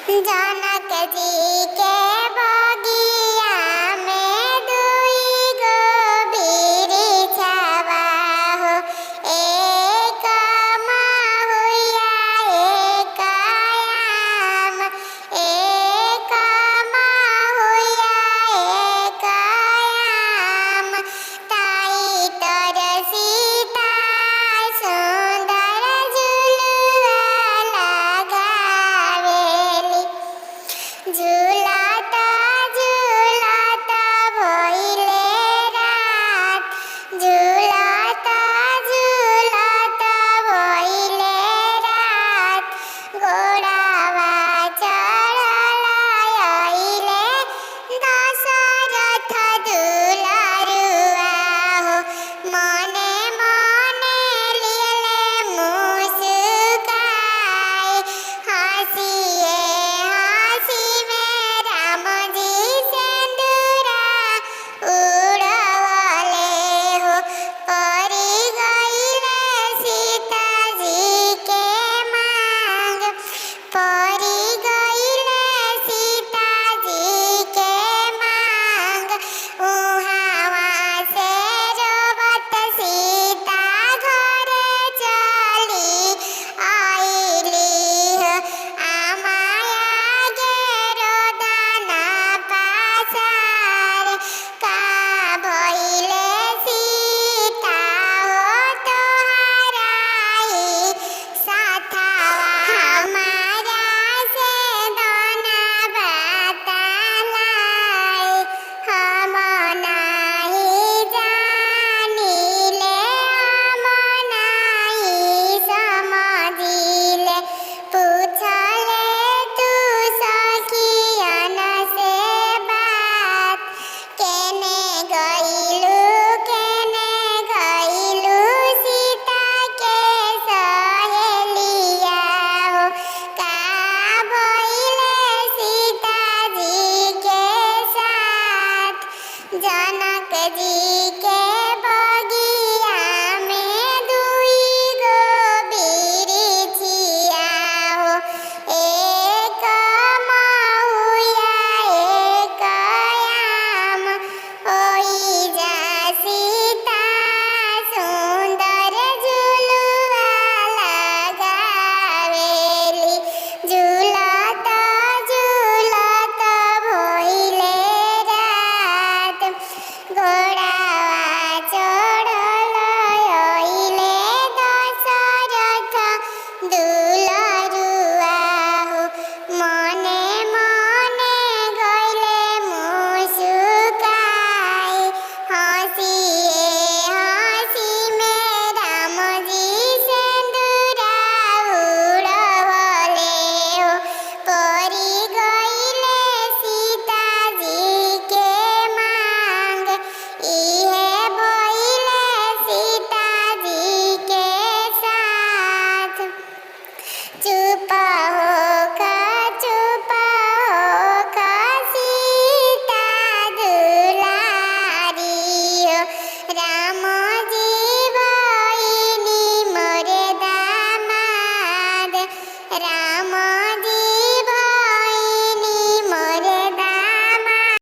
जनक जी के बगिया में दुई गो बिरिछवा हो, एक महुआ एक आम, एक महुआ एक आम। ताई तर सीता सुंदर झुलुआ लगावेली। झुलाता झुलाता भइले रात, झुलाता झुलाता भइले रात। घोड़ावा चढ़ल अइले दशरथ दुलरुआ हो, मने मने लियले मुस्काई। हँसिए हँसी में राम जी सिंदूरा उड़वले हो, परी गइले सीता जी के मांग, परी गइले सीता जी के मांग। उहावा से रोबत सीता घरे चली आइली हो, आमाया गे रोदना पासार। का भइले सीता हो तोहराई साथवा, हमारा से दोना बतलाई। हम नाही जानिले हम नाही समझिले, पूछले तू सखियन से बात। केने गइलू सीता के सहेलिया हो, का भइले सीता जी के साथ। जनक जी के बगिया में दुई गो बिरिछिया हो, एक महुआ एक आम। ओइजा सीता सुंदर झुलुआ लगावेली। झुलता झुलता भइले रात, घोड़ावा चढ़ल अइले दशरथ दुलरुआ हो, मने मने गइले मुस्काई। हँसिए हँसी में राम जी सिंदूरा उड़वले हो, परी गइले सीता जी के मांग। इहे भइले सीता जी के साथ। चुप होखा सीता दुलारी हो, राम